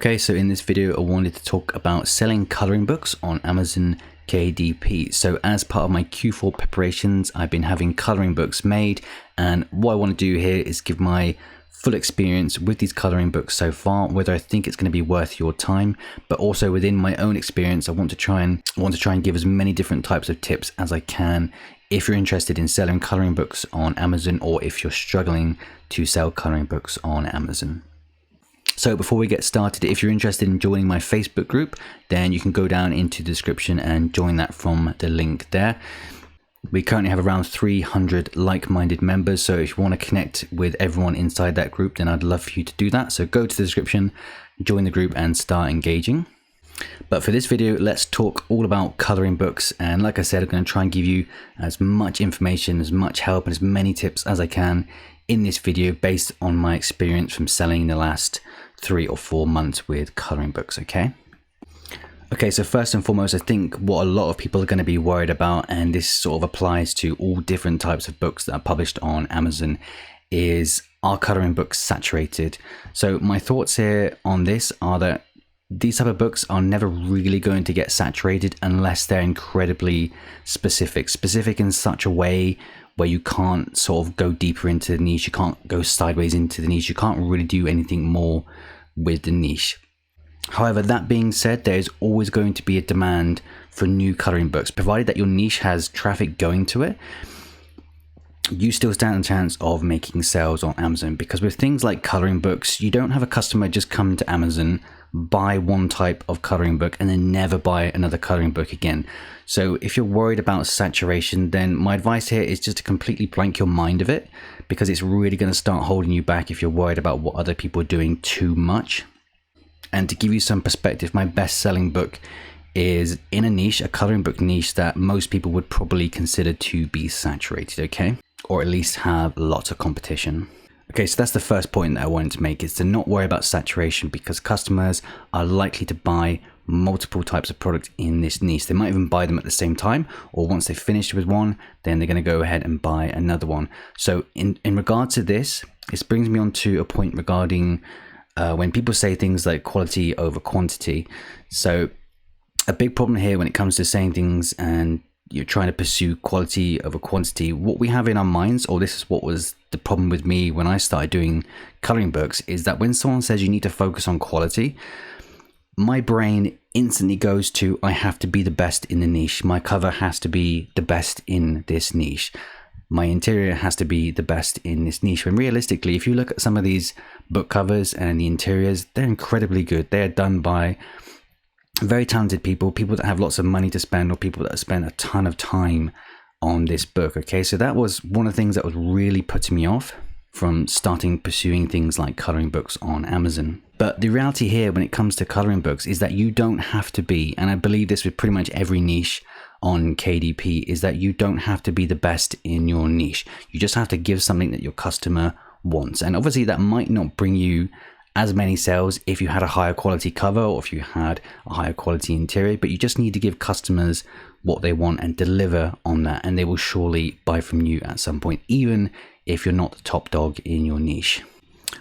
Okay, so in this video, I wanted to talk about selling coloring books on Amazon KDP. So as part of my Q4 preparations, I've been having coloring books made, and what I want to do here is give my full experience with these coloring books so far, whether I think it's going to be worth your time, but also within my own experience, I want to try and give as many different types of tips as I can if you're interested in selling coloring books on Amazon, or if you're struggling to sell coloring books on Amazon. So before we get started, if you're interested in joining my Facebook group, then you can go down into the description and join that from the link there. We currently have around 300 like-minded members, so if you want to connect with everyone inside that group, then I'd love for you to do that. So go to the description, join the group and start engaging. But for this video, let's talk all about coloring books. And like I said, I'm going to try and give you as much information, as much help and as many tips as I can in this video based on my experience from selling the last 3 or 4 months with coloring books. Okay, so first and foremost, I think what a lot of people are going to be worried about, and this sort of applies to all different types of books that are published on Amazon, is, are coloring books saturated? So my thoughts here on this are that these type of books are never really going to get saturated unless they're incredibly specific in such a way where you can't sort of go deeper into the niche, you can't go sideways into the niche, you can't really do anything more with the niche. However, that being said, there is always going to be a demand for new coloring books, provided that your niche has traffic going to it. You still stand a chance of making sales on Amazon, because with things like coloring books, you don't have a customer just come to Amazon, buy one type of coloring book and then never buy another coloring book again. So if you're worried about saturation, then my advice here is just to completely blank your mind of it, because it's really going to start holding you back if you're worried about what other people are doing too much. And to give you some perspective, my best selling book is in a niche, a coloring book niche that most people would probably consider to be saturated, okay? Or at least have lots of competition. Okay, so that's the first point that I wanted to make, is to not worry about saturation, because customers are likely to buy multiple types of product in this niche. They might even buy them at the same time, or once they've finished with one, then they're going to go ahead and buy another one. So in regard to this brings me on to a point regarding when people say things like quality over quantity. So a big problem here when it comes to saying things and you're trying to pursue quality over quantity, what we have in our minds, or this is what was the problem with me when I started doing coloring books, is that when someone says you need to focus on quality, my brain instantly goes to, I have to be the best in the niche. My cover has to be the best in this niche. My interior has to be the best in this niche. When realistically, if you look at some of these book covers and the interiors, they're incredibly good. They're done by very talented people that have lots of money to spend, or people that have spent a ton of time on this book. Okay, so that was one of the things that was really putting me off from starting pursuing things like coloring books on Amazon. But the reality here when it comes to coloring books is that you don't have to be, and I believe this with pretty much every niche on KDP, is that you don't have to be the best in your niche. You just have to give something that your customer wants. And obviously that might not bring you as many sales if you had a higher quality cover, or if you had a higher quality interior, but you just need to give customers what they want and deliver on that, and they will surely buy from you at some point, even if you're not the top dog in your niche.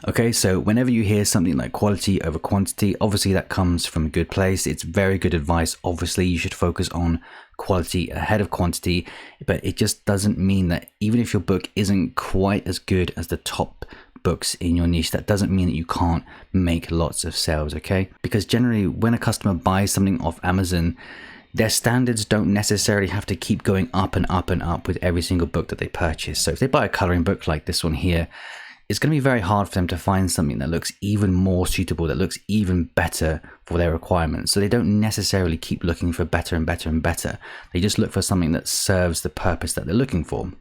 Okay, so whenever you hear something like quality over quantity, obviously that comes from a good place. It's very good advice. Obviously you should focus on quality ahead of quantity, but it just doesn't mean that even if your book isn't quite as good as the top books in your niche, that doesn't mean that you can't make lots of sales, okay? Because generally when a customer buys something off Amazon, their standards don't necessarily have to keep going up and up and up with every single book that they purchase. So if they buy a coloring book like this one here, it's going to be very hard for them to find something that looks even more suitable, that looks even better for their requirements. So they don't necessarily keep looking for better and better and better. They just look for something that serves the purpose that they're looking for.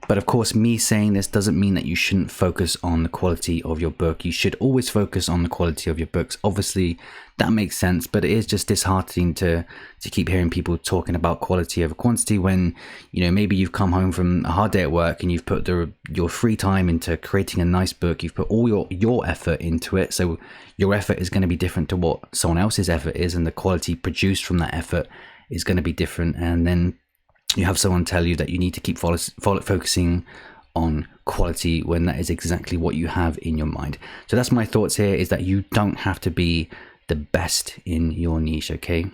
But of course, me saying this doesn't mean that you shouldn't focus on the quality of your book. You should always focus on the quality of your books. Obviously, that makes sense, but it is just disheartening to keep hearing people talking about quality over quantity when, you know, maybe you've come home from a hard day at work and you've put your free time into creating a nice book. You've put all your effort into it. So your effort is going to be different to what someone else's effort is, and the quality produced from that effort is going to be different. And then you have someone tell you that you need to keep focusing on quality when that is exactly what you have in your mind. So that's my thoughts here, is that you don't have to be the best in your niche, okay?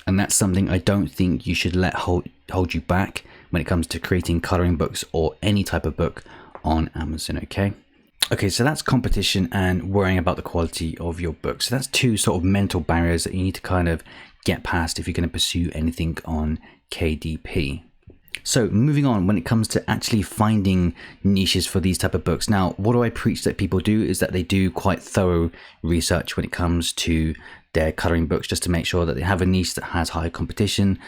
And that's something I don't think you should let hold you back when it comes to creating coloring books or any type of book on Amazon, okay? Okay, so that's competition and worrying about the quality of your book. So that's two sort of mental barriers that you need to kind of get past if you're going to pursue anything on KDP. So moving on, when it comes to actually finding niches for these type of books. Now, what do I preach that people do is that they do quite thorough research when it comes to their coloring books, just to make sure that they have a niche that has high competition.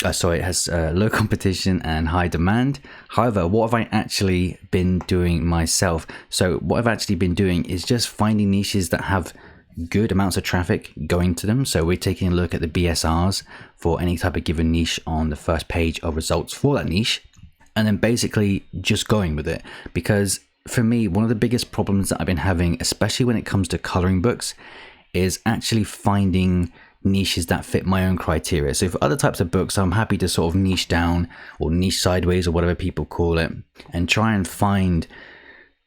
It has low competition and high demand. However, what have I actually been doing myself? So what I've actually been doing is just finding niches that have good amounts of traffic going to them. So we're taking a look at the BSRs for any type of given niche on the first page of results for that niche, and then basically just going with it. Because for me, one of the biggest problems that I've been having, especially when it comes to coloring books, is actually finding niches that fit my own criteria. So for other types of books, I'm happy to sort of niche down or niche sideways or whatever people call it, and try and find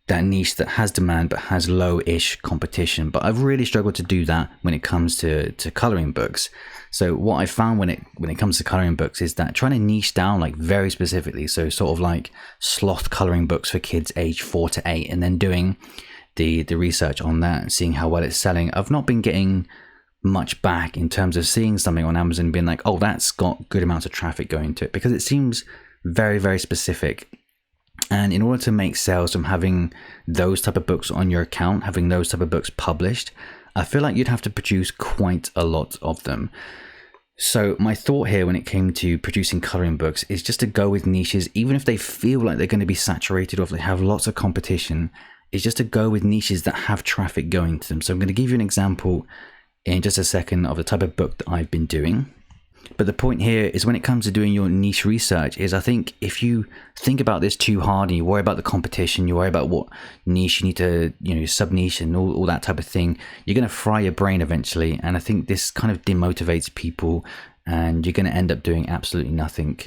that niche that has demand but has low-ish competition. But I've really struggled to do that when it comes to coloring books. So what I found when it comes to coloring books is that trying to niche down like very specifically, so sort of like sloth coloring books for kids age 4 to 8, and then doing the research on that and seeing how well it's selling, I've not been getting much back in terms of seeing something on Amazon being like, oh, that's got good amounts of traffic going to it, because it seems very, very specific. And in order to make sales from having those type of books on your account, having those type of books published, I feel like you'd have to produce quite a lot of them. So my thought here when it came to producing coloring books is just to go with niches, even if they feel like they're going to be saturated or if they have lots of competition, is just to go with niches that have traffic going to them. So I'm going to give you an example in just a second of the type of book that I've been doing. But the point here is when it comes to doing your niche research is, I think if you think about this too hard and you worry about the competition, you worry about what niche you need to, sub niche and all that type of thing, you're going to fry your brain eventually. And I think this kind of demotivates people and you're going to end up doing absolutely nothing.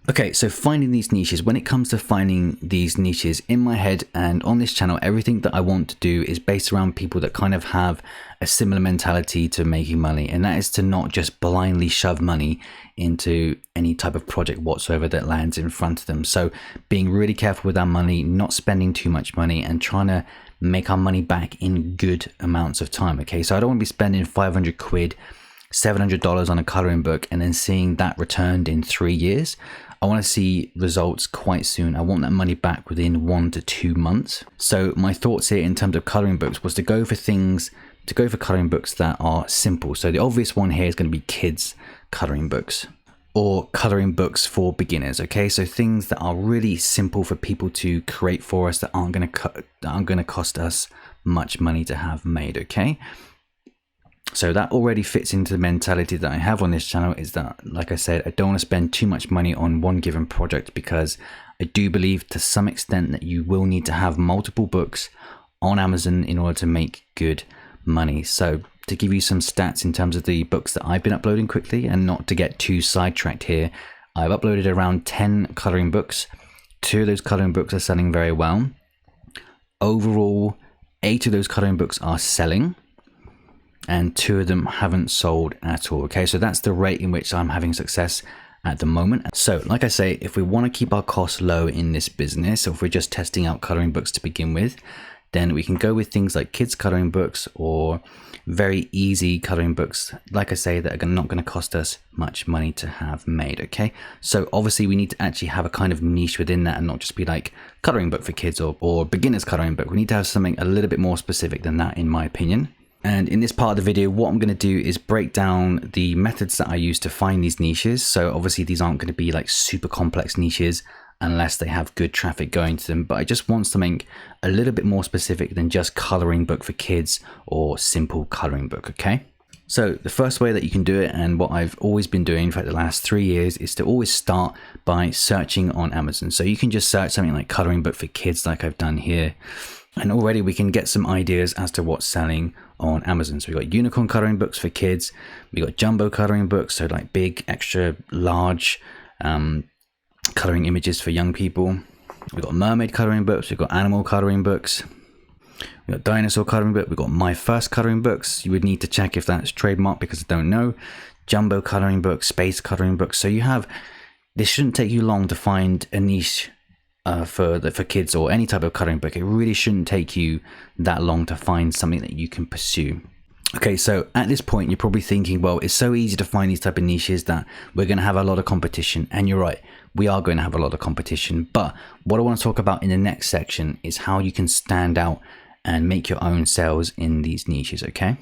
Okay, so finding these niches. When it comes to finding these niches in my head and on this channel, everything that I want to do is based around people that kind of have a similar mentality to making money. And that is to not just blindly shove money into any type of project whatsoever that lands in front of them. So being really careful with our money, not spending too much money and trying to make our money back in good amounts of time. Okay, so I don't want to be spending 500 quid, $700 on a coloring book and then seeing that returned in 3 years. I want to see results quite soon. I want that money back within 1 to 2 months. So my thoughts here in terms of coloring books was to go for coloring books that are simple. So the obvious one here is going to be kids coloring books or coloring books for beginners. Okay, so things that are really simple for people to create for us that aren't going to cost us much money to have made. Okay. So that already fits into the mentality that I have on this channel, is that, like I said, I don't want to spend too much money on one given project, because I do believe to some extent that you will need to have multiple books on Amazon in order to make good money. So to give you some stats in terms of the books that I've been uploading quickly, and not to get too sidetracked here, I've uploaded around 10 coloring books. 2 of those coloring books are selling very well. Overall, 8 of those coloring books are selling, and 2 of them haven't sold at all. Okay, so that's the rate in which I'm having success at the moment. So like I say, if we want to keep our costs low in this business, or if we're just testing out coloring books to begin with, then we can go with things like kids coloring books or very easy coloring books, like I say, that are not going to cost us much money to have made. Okay, so obviously we need to actually have a kind of niche within that and not just be like coloring book for kids or beginners coloring book. We need to have something a little bit more specific than that, in my opinion. And in this part of the video, what I'm going to do is break down the methods that I use to find these niches. So obviously these aren't going to be like super complex niches unless they have good traffic going to them. But I just want something a little bit more specific than just coloring book for kids or simple coloring book. Okay. So the first way that you can do it, and what I've always been doing for the last 3 years, is to always start by searching on Amazon. So you can just search something like coloring book for kids, like I've done here. And already we can get some ideas as to what's selling on Amazon. So we've got unicorn coloring books for kids. We've got jumbo coloring books, so like big, extra large coloring images for young people. We've got mermaid coloring books. We've got animal coloring books. We got dinosaur coloring book. We got my first coloring books. You would need to check if that's trademarked because I don't know. Jumbo coloring book, space coloring book. So you have, this shouldn't take you long to find a niche for kids or any type of coloring book. It really shouldn't take you that long to find something that you can pursue. Okay, so at this point, you're probably thinking, well, it's so easy to find these type of niches that we're going to have a lot of competition. And you're right, we are going to have a lot of competition. But what I want to talk about in the next section is how you can stand out and make your own sales in these niches, okay?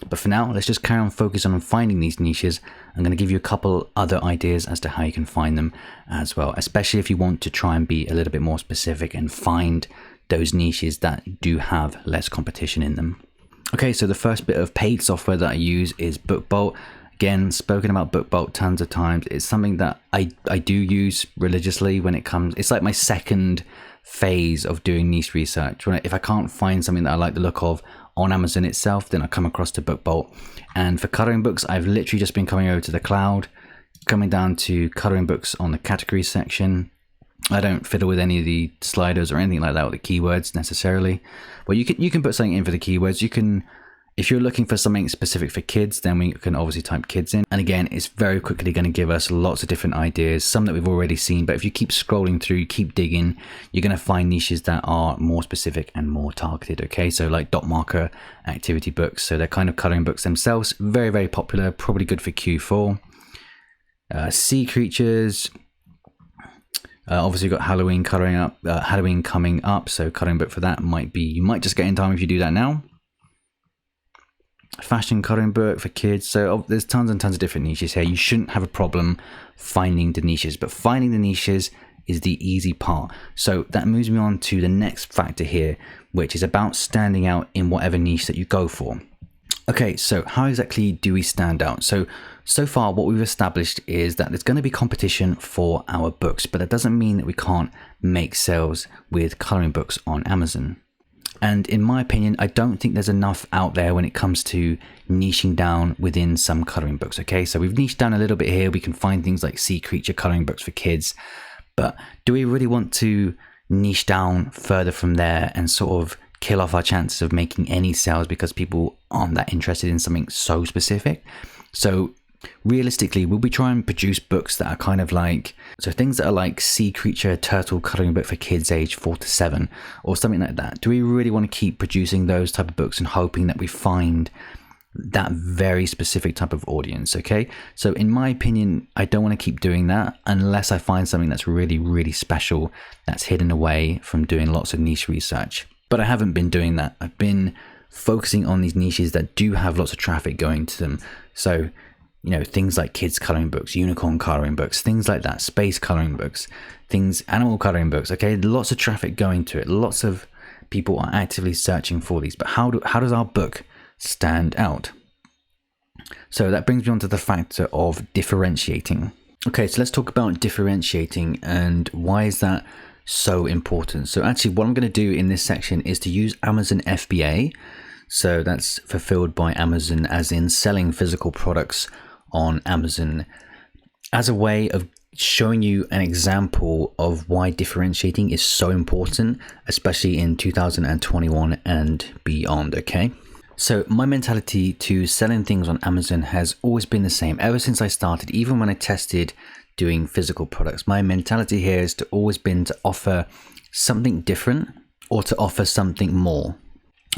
But for now, let's just carry on focusing on finding these niches. I'm going to give you a couple other ideas as to how you can find them as well, especially if you want to try and be a little bit more specific and find those niches that do have less competition in them. Okay, so the first bit of paid software that I use is BookBolt. Again, spoken about BookBolt tons of times. It's something that I do use religiously when it comes. It's like my second phase of doing niche research. If I can't find something that I like the look of on Amazon itself, then I come across to BookBolt. And for coloring books, I've literally just been coming over to the cloud, coming down to coloring books on the category section. I don't fiddle with any of the sliders or anything like that, or the keywords necessarily. Well, you can put something in for the keywords. You can, if you're looking for something specific for kids, then we can obviously type kids in. And again, it's very quickly going to give us lots of different ideas, some that we've already seen. But if you keep scrolling through, keep digging, you're going to find niches that are more specific and more targeted. Okay, so like dot marker activity books. So they're kind of coloring books themselves. Very, very popular, probably good for Q4. Sea creatures. Obviously, you've got Halloween Halloween coming up, so coloring book for that you might just get in time if you do that now. Fashion coloring book for kids. So there's tons and tons of different niches here. You shouldn't have a problem finding the niches, but finding the niches is the easy part. So that moves me on to the next factor here, which is about standing out in whatever niche that you go for. Okay, so how exactly do we stand out? So far what we've established is that there's going to be competition for our books, but that doesn't mean that we can't make sales with coloring books on Amazon. And in my opinion, I don't think there's enough out there when it comes to niching down within some coloring books. Okay, so we've niched down a little bit here. We can find things like sea creature coloring books for kids, but do we really want to niche down further from there and sort of kill off our chances of making any sales because people aren't that interested in something so specific? So realistically, we'll be trying to produce books that are kind of like, so things that are like sea creature turtle coloring book for kids age 4 to 7 or something like that. Do we really want to keep producing those type of books and hoping that we find that very specific type of audience? Okay, so in my opinion, I don't want to keep doing that unless I find something that's really, really special that's hidden away from doing lots of niche research. But I haven't been doing that. I've been focusing on these niches that do have lots of traffic going to them. So, you know, things like kids coloring books, unicorn coloring books, things like that, space coloring books, animal coloring books. Okay, lots of traffic going to it. Lots of people are actively searching for these. But how does our book stand out? So that brings me on to the factor of differentiating. Okay, so let's talk about differentiating and why is that so important. So actually what I'm going to do in this section is to use Amazon FBA. So that's fulfilled by Amazon, as in selling physical products on Amazon, as a way of showing you an example of why differentiating is so important, especially in 2021 and beyond. Okay, so my mentality to selling things on Amazon has always been the same ever since I started. Even when I tested doing physical products, my mentality here has always been to offer something different or to offer something more.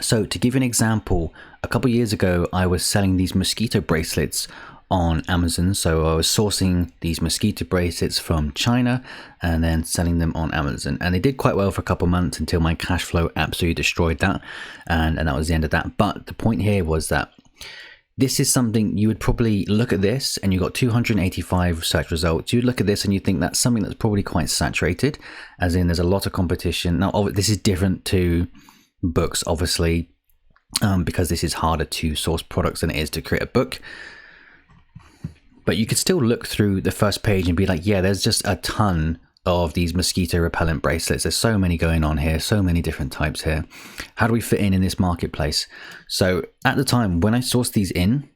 So to give you an example, a couple of years ago, I was selling these mosquito bracelets on Amazon. So I was sourcing these mosquito bracelets from China and then selling them on Amazon. And they did quite well for a couple of months until my cash flow absolutely destroyed that. And that was the end of that. But the point here was that this is something you would probably look at this and you got 285 search results. You'd look at this and you think that's something that's probably quite saturated, as in there's a lot of competition. Now, this is different to books, obviously, because this is harder to source products than it is to create a book. But you could still look through the first page and be like, yeah, there's just a ton of these mosquito repellent bracelets. There's so many going on here, so many different types here. How do we fit in this marketplace? So at the time when I sourced these in,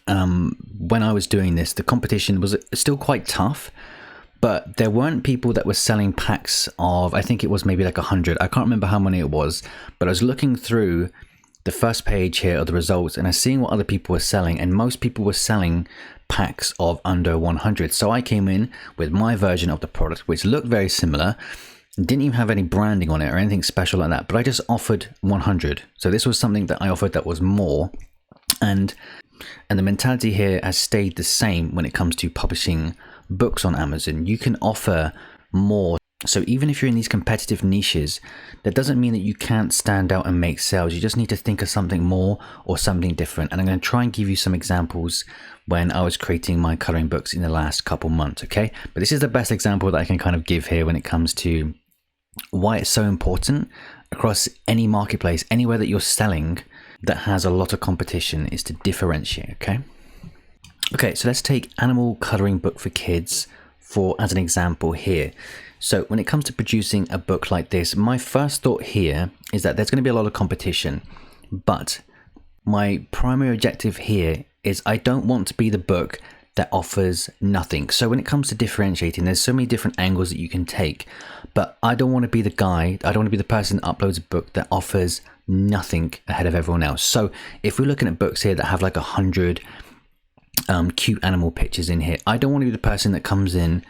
when I was doing this, the competition was still quite tough, But there weren't people that were selling packs of, I think it was maybe like 100. I can't remember how many it was, but I was looking through the first page here of the results and I was seeing what other people were selling, and most people were selling packs of under 100. So I came in with my version of the product, which looked very similar, didn't even have any branding on it or anything special like that, but I just offered 100. So this was something that I offered that was more, and the mentality here has stayed the same when it comes to publishing books on Amazon. You can offer more. So even if you're in these competitive niches, that doesn't mean that you can't stand out and make sales. You just need to think of something more or something different. And I'm going to try and give you some examples when I was creating my coloring books in the last couple months, okay? But this is the best example that I can kind of give here when it comes to why it's so important across any marketplace, anywhere that you're selling that has a lot of competition, is to differentiate, okay? Okay, so let's take animal coloring book for kids as an example here. So when it comes to producing a book like this, my first thought here is that there's going to be a lot of competition, but my primary objective here is I don't want to be the book that offers nothing. So when it comes to differentiating, there's so many different angles that you can take, but I don't want to be the guy, I don't want to be the person that uploads a book that offers nothing ahead of everyone else. So if we're looking at books here that have like 100 cute animal pictures in here, I don't want to be the person that comes in,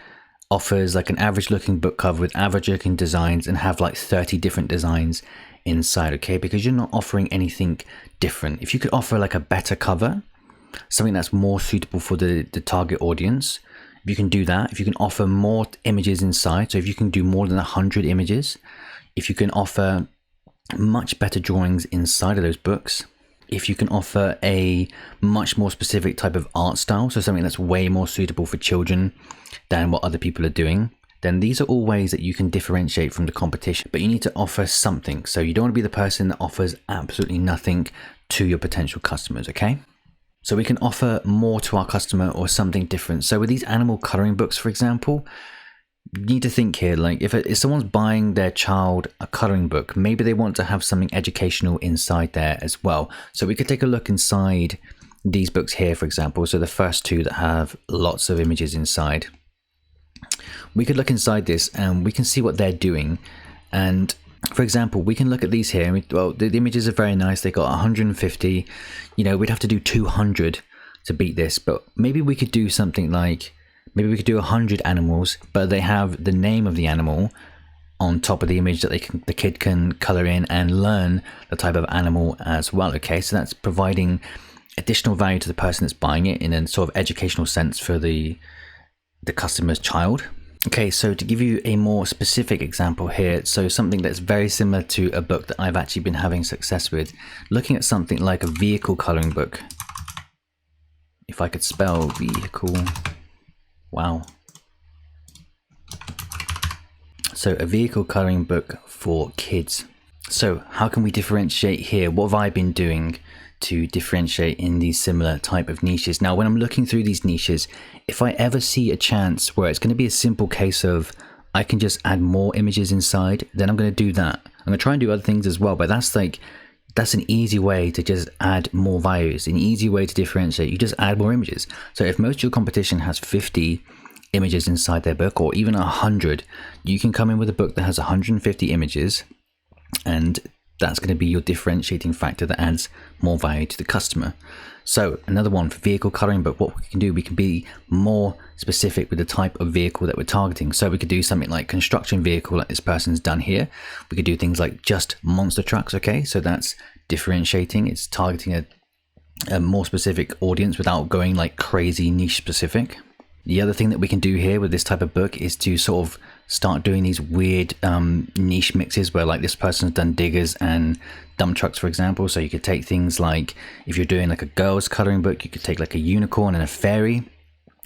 offers like an average looking book cover with average looking designs and have like 30 different designs inside, okay? Because you're not offering anything different. If you could offer like a better cover, something that's more suitable for the target audience, if you can do that, if you can offer more images inside, so if you can do more than 100 images, if you can offer much better drawings inside of those books, if you can offer a much more specific type of art style, so something that's way more suitable for children than what other people are doing, then these are all ways that you can differentiate from the competition. But you need to offer something. So you don't want to be the person that offers absolutely nothing to your potential customers, okay? So we can offer more to our customer or something different. So with these animal coloring books, for example, you need to think here, like if someone's buying their child a coloring book, maybe they want to have something educational inside there as well. So we could take a look inside these books here, for example. So the first two that have lots of images inside, we could look inside this and we can see what they're doing. And for example, we can look at these here and well, the images are very nice. They got 150, you know, we'd have to do 200 to beat this, but maybe we could do something like, maybe we could do 100 animals, but they have the name of the animal on top of the image that the kid can color in and learn the type of animal as well, okay? So that's providing additional value to the person that's buying it in a sort of educational sense for the customer's child. Okay, so to give you a more specific example here, so something that's very similar to a book that I've actually been having success with, looking at something like a vehicle coloring book. If I could spell vehicle, wow. So a vehicle coloring book for kids. So how can we differentiate here? What have I been doing to differentiate in these similar type of niches? Now, when I'm looking through these niches, if I ever see a chance where it's going to be a simple case of I can just add more images inside, then I'm going to do that. I'm going to try and do other things as well, but that's an easy way to just add more value. It's an easy way to differentiate. You just add more images. So if most of your competition has 50 images inside their book or even 100, you can come in with a book that has 150 images, and that's going to be your differentiating factor that adds more value to the customer. So another one for vehicle coloring book, what we can do, we can be more specific with the type of vehicle that we're targeting. So we could do something like construction vehicle like this person's done here. We could do things like just monster trucks, okay? So that's differentiating. It's targeting a more specific audience without going like crazy niche specific. The other thing that we can do here with this type of book is to sort of start doing these weird niche mixes where like this person's done diggers and dump trucks, for example. So you could take things like, if you're doing like a girl's coloring book, you could take like a unicorn and a fairy,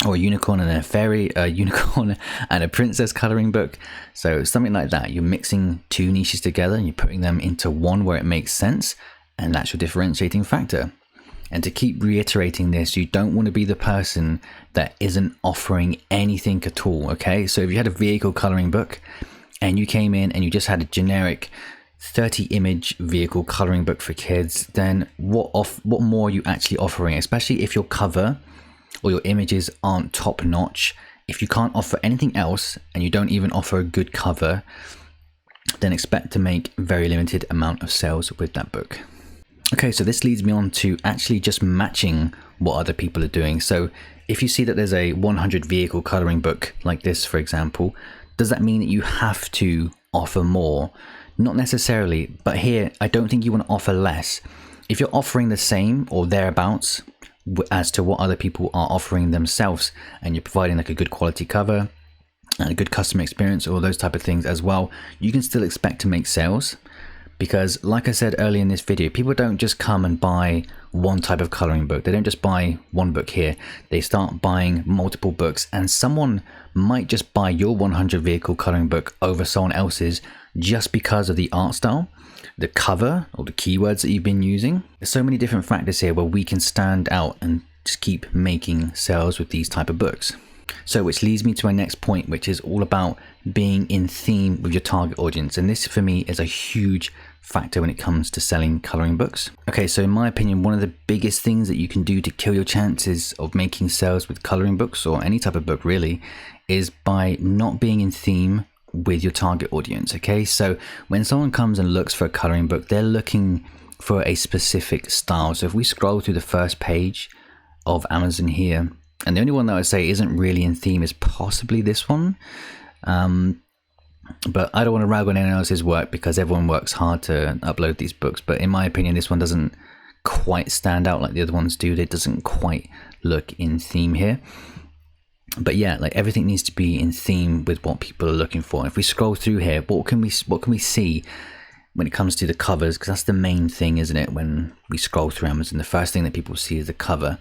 or a unicorn and a fairy, a unicorn and a princess coloring book. So something like that. You're mixing two niches together and you're putting them into one where it makes sense, and that's your differentiating factor. And to keep reiterating this, you don't want to be the person that isn't offering anything at all, okay? So if you had a vehicle coloring book and you came in and you just had a generic 30 image vehicle coloring book for kids, then what more are you actually offering? Especially if your cover or your images aren't top notch If you can't offer anything else and you don't even offer a good cover, then expect to make very limited amount of sales with that book. Okay, so this leads me on to actually just matching what other people are doing. So if you see that there's a 100 vehicle coloring book like this, for example, does that mean that you have to offer more? Not necessarily, but here I don't think you want to offer less. If you're offering the same or thereabouts as to what other people are offering themselves, and you're providing like a good quality cover and a good customer experience, all those type of things as well, you can still expect to make sales. Because like I said earlier in this video, people don't just come and buy one type of coloring book. They don't just buy one book here. They start buying multiple books, and someone might just buy your 100 vehicle coloring book over someone else's just because of the art style, the cover, or the keywords that you've been using. There's so many different factors here where we can stand out and just keep making sales with these type of books. So which leads me to my next point, which is all about being in theme with your target audience. And this for me is a huge factor when it comes to selling coloring books. Okay, so in my opinion, one of the biggest things that you can do to kill your chances of making sales with coloring books, or any type of book really, is by not being in theme with your target audience. Okay, so when someone comes and looks for a coloring book, they're looking for a specific style. So if we scroll through the first page of Amazon here, and the only one that I would say isn't really in theme is possibly this one. But I don't want to rag on anyone else's work because everyone works hard to upload these books. But in my opinion, this one doesn't quite stand out like the other ones do. It doesn't quite look in theme here. But yeah, like everything needs to be in theme with what people are looking for. If we scroll through here, what can we see when it comes to the covers? Because that's the main thing, isn't it? When we scroll through Amazon, the first thing that people see is the cover.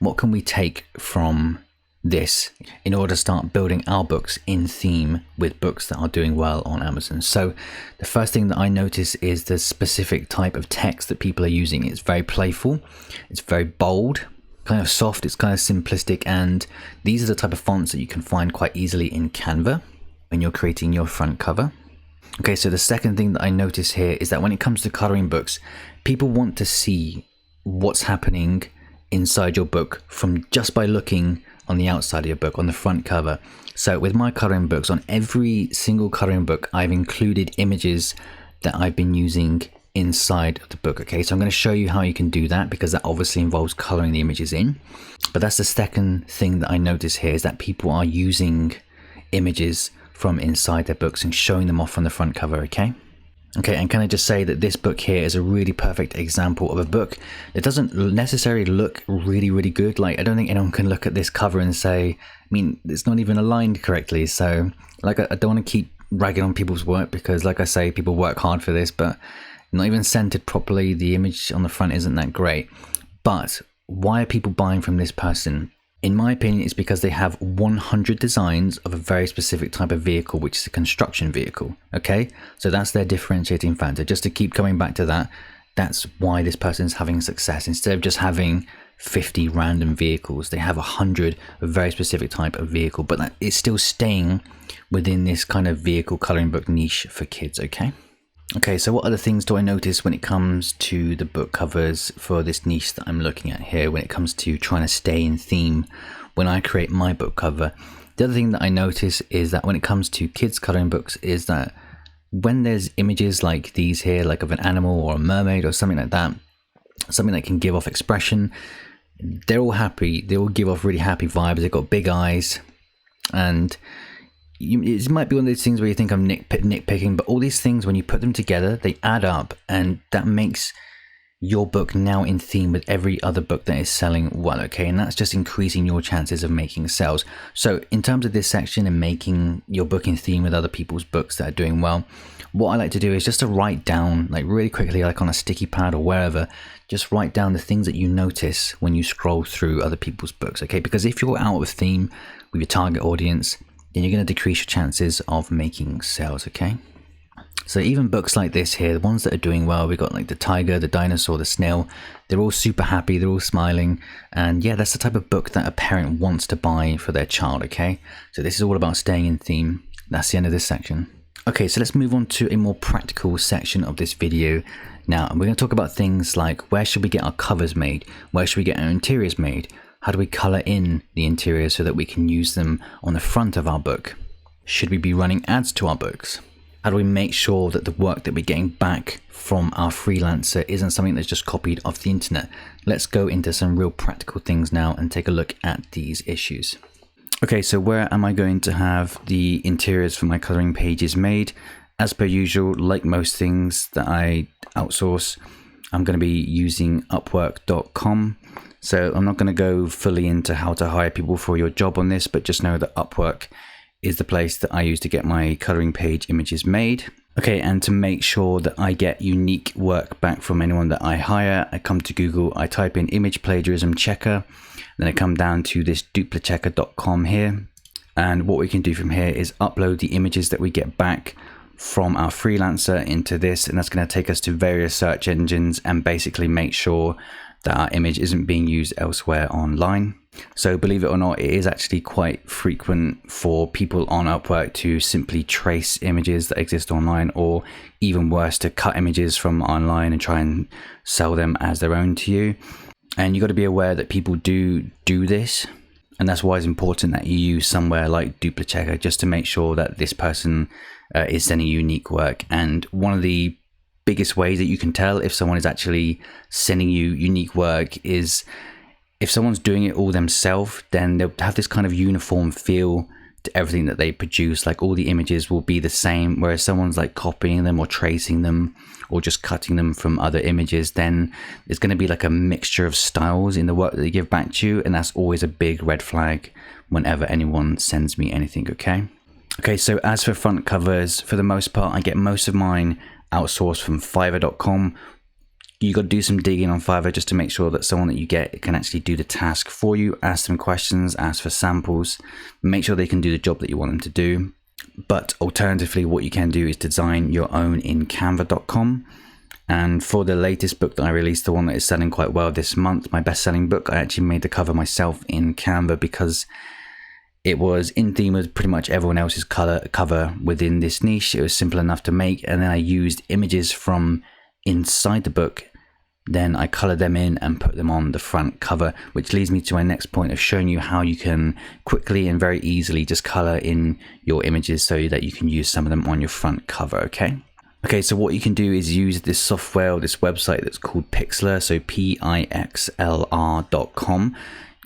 What can we take from this in order to start building our books in theme with books that are doing well on Amazon? So the first thing that I notice is the specific type of text that people are using. It's very playful, it's very bold, kind of soft, it's kind of simplistic, and these are the type of fonts that you can find quite easily in Canva when you're creating your front cover. Okay, so the second thing that I notice here is that when it comes to coloring books, people want to see what's happening inside your book from just by looking on the outside of your book, on the front cover. So with my coloring books, on every single coloring book, I've included images that I've been using inside of the book. Okay, so I'm going to show you how you can do that, because that obviously involves coloring the images in. But that's the second thing that I notice here, is that people are using images from inside their books and showing them off on the front cover. Okay, and can I just say that this book here is a really perfect example of a book that doesn't necessarily look really good. Like, I don't think anyone can look at this cover and say, I mean, it's not even aligned correctly. So like, I don't want to keep ragging on people's work, because like I say, people work hard for this, but not even centered properly. The image on the front isn't that great. But why are people buying from this person? In my opinion, it's because they have 100 designs of a very specific type of vehicle, which is a construction vehicle. Okay, so that's their differentiating factor. Just to keep coming back to that, that's why this person's having success. Instead of just having 50 random vehicles, they have 100 a very specific type of vehicle, but that is still staying within this kind of vehicle coloring book niche for kids. Okay, so what other things do I notice when it comes to the book covers for this niche that I'm looking at here, when it comes to trying to stay in theme when I create my book cover? The other thing that I notice is that when it comes to kids coloring books, is that when there's images like these here, like of an animal or a mermaid or something like that, something that can give off expression, they're all happy. They all give off really happy vibes. They've got big eyes, and it might be one of those things where you think I'm nitpicking, but all these things, when you put them together, they add up, and that makes your book now in theme with every other book that is selling well. Okay, and that's just increasing your chances of making sales. So in terms of this section and making your book in theme with other people's books that are doing well, what I like to do is just to write down, like really quickly, like on a sticky pad or wherever, just write down the things that you notice when you scroll through other people's books. Okay, because if you're out of theme with your target audience, then you're going to decrease your chances of making sales. Okay, so even books like this here, the ones that are doing well, we've got like the tiger, the dinosaur, the snail, they're all super happy, they're all smiling, and yeah, that's the type of book that a parent wants to buy for their child. Okay, so this is all about staying in theme. That's the end of this section. Okay, so let's move on to a more practical section of this video now. And we're going to talk about things like, where should we get our covers made? Where should we get our interiors made? How do we color in the interior so that we can use them on the front of our book? Should we be running ads to our books? How do we make sure that the work that we're getting back from our freelancer isn't something that's just copied off the internet? Let's go into some real practical things now and take a look at these issues. Okay, so where am I going to have the interiors for my coloring pages made? As per usual, like most things that I outsource, I'm going to be using Upwork.com. So I'm not going to go fully into how to hire people for your job on this, but just know that Upwork is the place that I use to get my coloring page images made. Okay, and to make sure that I get unique work back from anyone that I hire, I come to Google, I type in image plagiarism checker, then I come down to this duplichecker.com here. And what we can do from here is upload the images that we get back from our freelancer into this, and that's going to take us to various search engines and basically make sure that our image isn't being used elsewhere online. So believe it or not, it is actually quite frequent for people on Upwork to simply trace images that exist online, or even worse, to cut images from online and try and sell them as their own to you. And you got to be aware that people do this. And that's why it's important that you use somewhere like DupliChecker just to make sure that this person is sending unique work. And one of the biggest ways that you can tell if someone is actually sending you unique work is if someone's doing it all themselves, then they'll have this kind of uniform feel to everything that they produce. Like all the images will be the same, whereas someone's like copying them or tracing them or just cutting them from other images, then there's going to be like a mixture of styles in the work that they give back to you. And that's always a big red flag whenever anyone sends me anything, Okay, so as for front covers, for the most part, I get most of mine outsourced from Fiverr.com. You got to do some digging on Fiverr just to make sure that someone that you get can actually do the task for you. Ask them questions, ask for samples, make sure they can do the job that you want them to do. But alternatively, what you can do is design your own in Canva.com. And for the latest book that I released, the one that is selling quite well this month, my best-selling book, I actually made the cover myself in Canva because it was in theme with pretty much everyone else's cover within this niche. It was simple enough to make, and then I used images from inside the book. Then I colored them in and put them on the front cover, which leads me to my next point of showing you how you can quickly and very easily just color in your images so that you can use some of them on your front cover, Okay, so what you can do is use this software or this website that's called Pixlr, so Pixlr.com.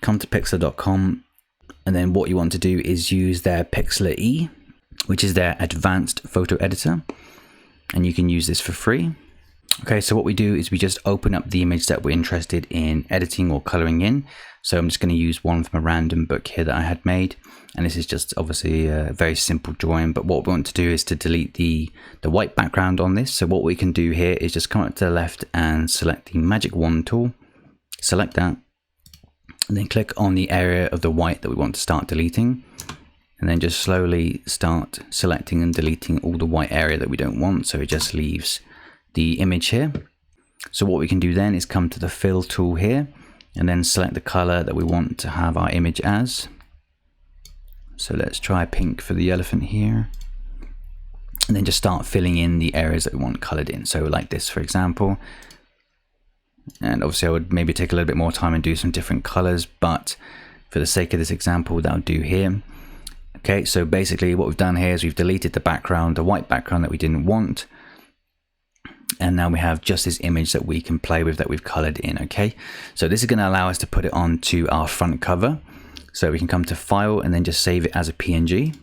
Come to Pixlr.com, and then what you want to do is use their Pixlr E, which is their advanced photo editor, and you can use this for free. Okay, so what we do is we just open up the image that we're interested in editing or coloring in. So I'm just going to use one from a random book here that I had made. And this is just obviously a very simple drawing, but what we want to do is to delete the white background on this. So what we can do here is just come up to the left and select the magic wand tool, select that, and then click on the area of the white that we want to start deleting. And then just slowly start selecting and deleting all the white area that we don't want. So it just leaves the image here. So what we can do then is come to the fill tool here and then select the color that we want to have our image as. So let's try pink for the elephant here, and then just start filling in the areas that we want colored in. So like this, for example, and obviously I would maybe take a little bit more time and do some different colors, but for the sake of this example, that'll do here. Okay, so basically what we've done here is we've deleted the background, the white background that we didn't want. And now we have just this image that we can play with that we've colored in, okay? So this is going to allow us to put it onto our front cover. So we can come to File and then just save it as a PNG.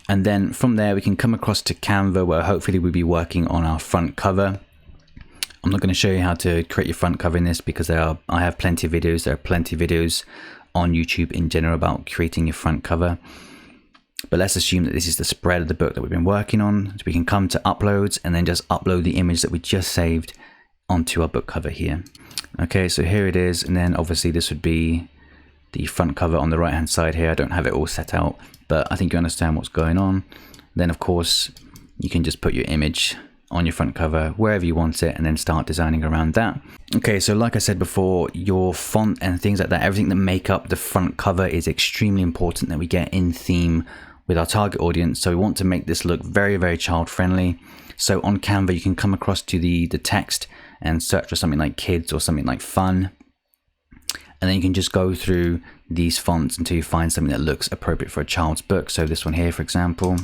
And then from there, we can come across to Canva, where hopefully we'll be working on our front cover. I'm not going to show you how to create your front cover in this because I have plenty of videos. There are plenty of videos on YouTube in general about creating your front cover. But let's assume that this is the spread of the book that we've been working on. So we can come to uploads and then just upload the image that we just saved onto our book cover here. Okay, so here it is. And then obviously this would be the front cover on the right hand side here. I don't have it all set out, but I think you understand what's going on. Then of course you can just put your image on your front cover wherever you want it and then start designing around that. Okay, so like I said before, your font and things like that, everything that make up the front cover is extremely important that we get in theme with our target audience. So we want to make this look very, very child friendly. So on Canva, you can come across to the text and search for something like kids or something like fun. And then you can just go through these fonts until you find something that looks appropriate for a child's book. So this one here, for example.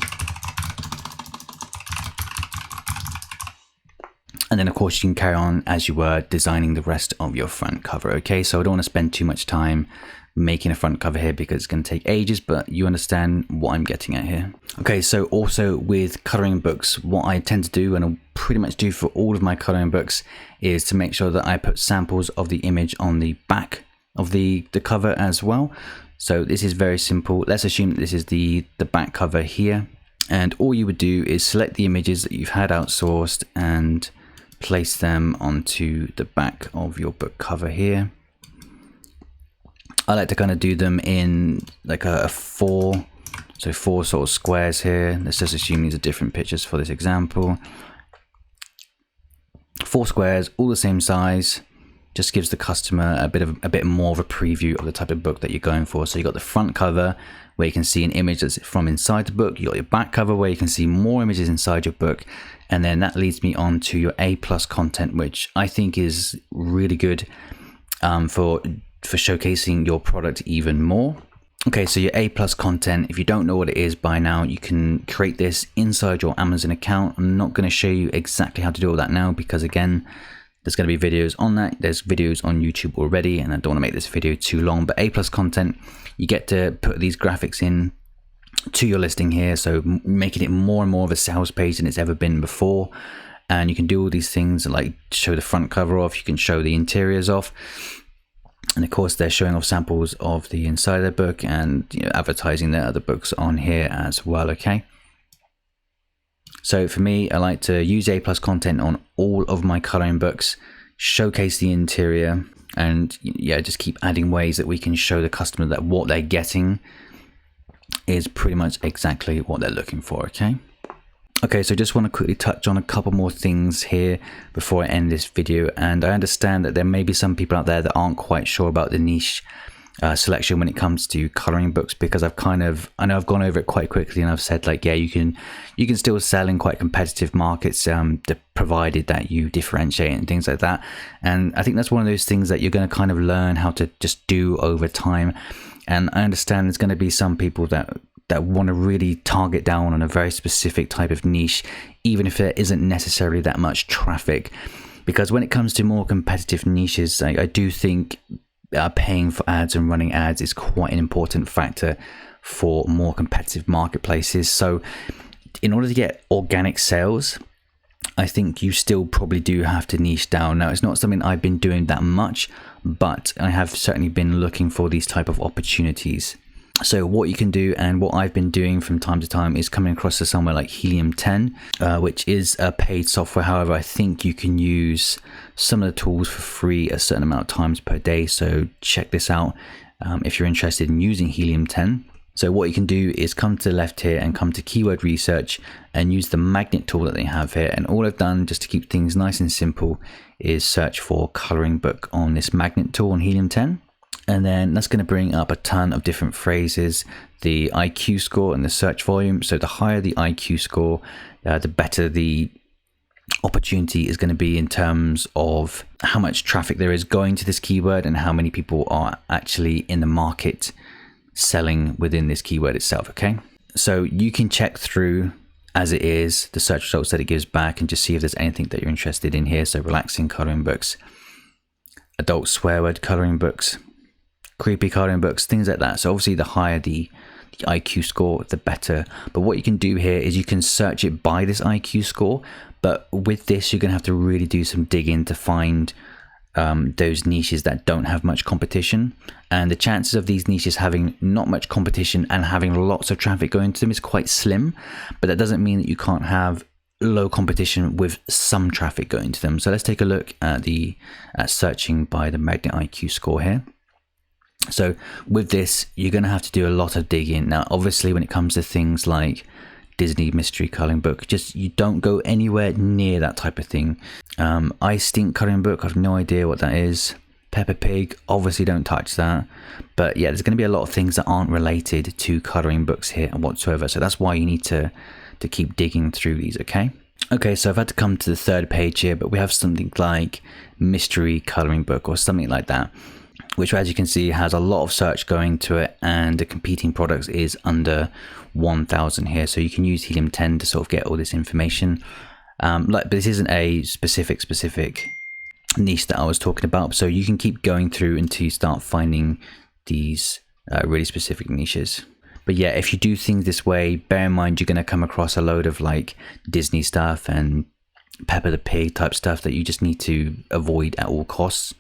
And then of course you can carry on as you were designing the rest of your front cover. Okay, so I don't want to spend too much time making a front cover here because it's going to take ages, but you understand what I'm getting at here. Okay, so also with coloring books, what I tend to do, and I'll pretty much do for all of my coloring books, is to make sure that I put samples of the image on the back of the cover as well. So this is very simple. Let's assume that this is the back cover here, and all you would do is select the images that you've had outsourced and place them onto the back of your book cover here. I like to kind of do them in like a four sort of squares here. Let's just assume these are different pictures for this example. 4 squares, all the same size, just gives the customer a bit more of a preview of the type of book that you're going for. So you got the front cover where you can see an image that's from inside the book. You got your back cover where you can see more images inside your book. And then that leads me on to your A+ content, which I think is really good for showcasing your product even more. Okay, so your A+ content, if you don't know what it is by now, you can create this inside your Amazon account. I'm not going to show you exactly how to do all that now because again, there's going to be videos on that. There's videos on YouTube already, and I don't want to make this video too long, but A+ content, you get to put these graphics in to your listing here, so making it more and more of a sales page than it's ever been before. And you can do all these things like show the front cover off, you can show the interiors off, and of course they're showing off samples of the inside of the book and advertising their other books on here as well. Okay, so for me, I like to use A+ content on all of my coloring books, showcase the interior, and yeah, just keep adding ways that we can show the customer that what they're getting is pretty much exactly what they're looking for. Okay, so just want to quickly touch on a couple more things here before I end this video. And I understand that there may be some people out there that aren't quite sure about the niche selection when it comes to coloring books, because I know I've gone over it quite quickly and I've said like, yeah, you can still sell in quite competitive markets, provided that you differentiate and things like that. And I think that's one of those things that you're going to kind of learn how to just do over time. And I understand there's going to be some people that want to really target down on a very specific type of niche, even if there isn't necessarily that much traffic. Because when it comes to more competitive niches, I do think paying for ads and running ads is quite an important factor for more competitive marketplaces. So in order to get organic sales, I think you still probably do have to niche down. Now, it's not something I've been doing that much, but I have certainly been looking for these type of opportunities. So what you can do, and what I've been doing from time to time, is coming across to somewhere like Helium 10, which is a paid software. However, I think you can use some of the tools for free a certain amount of times per day. So check this out if you're interested in using Helium 10. So what you can do is come to the left here and come to keyword research and use the magnet tool that they have here. And all I've done, just to keep things nice and simple, is search for coloring book on this magnet tool on Helium 10. And then that's going to bring up a ton of different phrases, the IQ score and the search volume. So the higher the IQ score, the better the opportunity is going to be in terms of how much traffic there is going to this keyword and how many people are actually in the market selling within this keyword itself. Okay, so you can check through as it is the search results that it gives back and just see if there's anything that you're interested in here. So relaxing coloring books, adult swear word coloring books, creepy coloring books, things like that. So obviously the higher the IQ score, the better. But what you can do here is you can search it by this IQ score, but with this you're going to have to really do some digging to find those niches that don't have much competition. And the chances of these niches having not much competition and having lots of traffic going to them is quite slim, but that doesn't mean that you can't have low competition with some traffic going to them. So let's take a look at searching by the magnet IQ score here. So with this, you're going to have to do a lot of digging. Now, obviously, when it comes to things like Disney mystery coloring book, you don't go anywhere near that type of thing. I Stink coloring book, I've no idea what that is. Peppa Pig, obviously don't touch that. But yeah, there's going to be a lot of things that aren't related to coloring books here whatsoever. So that's why you need to keep digging through these, okay? Okay, so I've had to come to the third page here, but we have something like mystery coloring book or something like that, which, as you can see, has a lot of search going to it, and the competing products is under 1,000 here. So you can use Helium 10 to sort of get all this information. But this isn't a specific niche that I was talking about, so you can keep going through until you start finding these really specific niches. But yeah, if you do things this way, bear in mind you're going to come across a load of like Disney stuff and Peppa the Pig type stuff that you just need to avoid at all costs.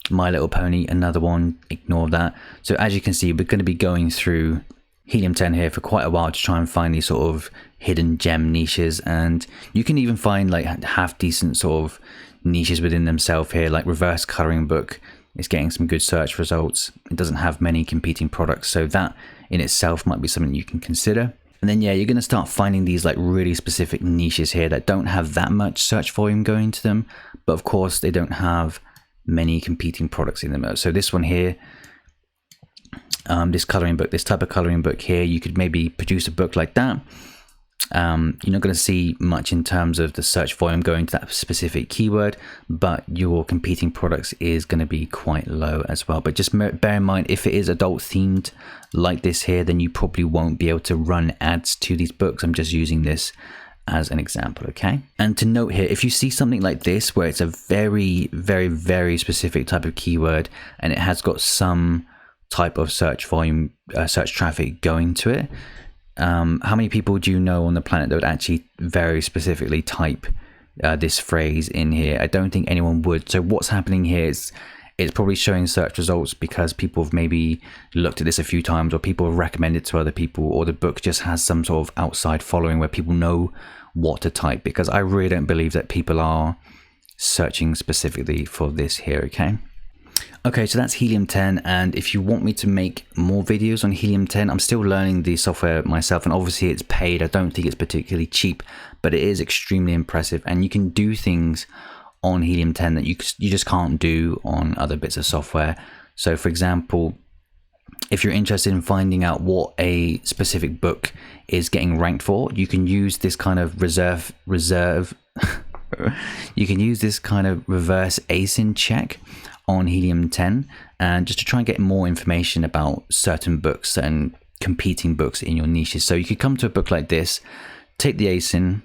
My Little Pony, another one, ignore that. So as you can see, we're going to be going through Helium 10 here for quite a while to try and find these sort of hidden gem niches, and you can even find like half decent sort of niches within themselves here, like reverse coloring book is getting some good search results. It doesn't have many competing products, so that in itself might be something you can consider. And then yeah, you're going to start finding these like really specific niches here that don't have that much search volume going to them, but of course they don't have many competing products in them. So this one here, this coloring book, this type of coloring book here, you could maybe produce a book like that. You're not going to see much in terms of the search volume going to that specific keyword, but your competing products is going to be quite low as well. But just bear in mind, if it is adult themed like this here, then you probably won't be able to run ads to these books. I'm just using this as an example, okay? And to note here, if you see something like this where it's a very specific type of keyword and it has got some type of search volume, search traffic going to it, how many people do you know on the planet that would actually very specifically type this phrase in here? I don't think anyone would. So what's happening here is it's probably showing search results because people have maybe looked at this a few times, or people have recommended it to other people, or the book just has some sort of outside following where people know what to type, because I really don't believe that people are searching specifically for this here, okay? Okay, so that's Helium 10, and if you want me to make more videos on Helium 10, I'm still learning the software myself, and obviously it's paid. I don't think it's particularly cheap, but it is extremely impressive, and you can do things on Helium 10 that you just can't do on other bits of software. So for example, if you're interested in finding out what a specific book is getting ranked for, you can use this kind of reserve you can use this kind of reverse ASIN check on Helium 10, and just to try and get more information about certain books and competing books in your niches. So you could come to a book like this, take the ASIN,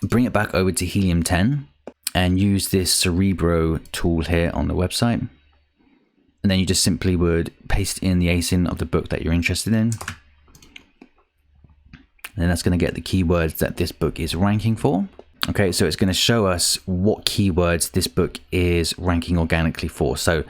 bring it back over to Helium 10, and use this Cerebro tool here on the website. And then you just simply would paste in the ASIN of the book that you're interested in. And that's going to get the keywords that this book is ranking for. Okay, so it's going to show us what keywords this book is ranking organically for. So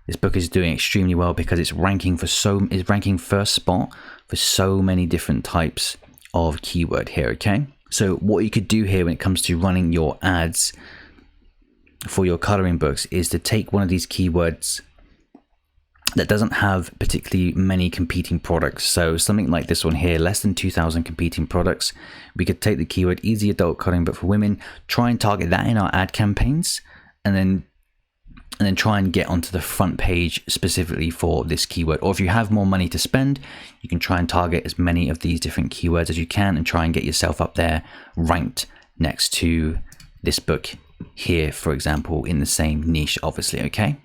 this book is doing extremely well because it's ranking first spot for so many different types of keyword here, okay? So what you could do here when it comes to running your ads for your coloring books is to take one of these keywords that doesn't have particularly many competing products. So something like this one here, less than 2,000 competing products. We could take the keyword easy adult coloring book for women, try and target that in our ad campaigns, and then try and get onto the front page specifically for this keyword. Or if you have more money to spend, you can try and target as many of these different keywords as you can and try and get yourself up there ranked next to this book here, for example, in the same niche, obviously, okay?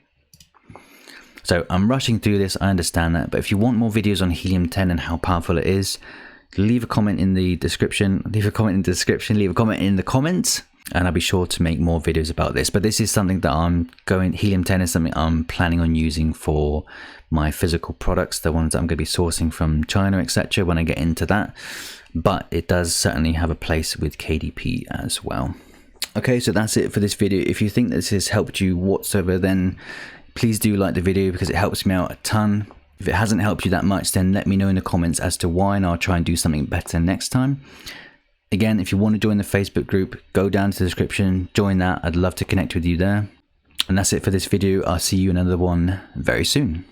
So I'm rushing through this, I understand that, but if you want more videos on Helium 10 and how powerful it is, leave a comment in the description, leave a comment in the comments, and I'll be sure to make more videos about this. But this is something that Helium 10 is something I'm planning on using for my physical products, the ones that I'm going to be sourcing from China, etc. when I get into that. But it does certainly have a place with KDP as well. Okay, so that's it for this video. If you think this has helped you whatsoever, then please do like the video because it helps me out a ton. If it hasn't helped you that much, then let me know in the comments as to why, and I'll try and do something better next time. Again, if you want to join the Facebook group, go down to the description, join that. I'd love to connect with you there. And that's it for this video. I'll see you in another one very soon.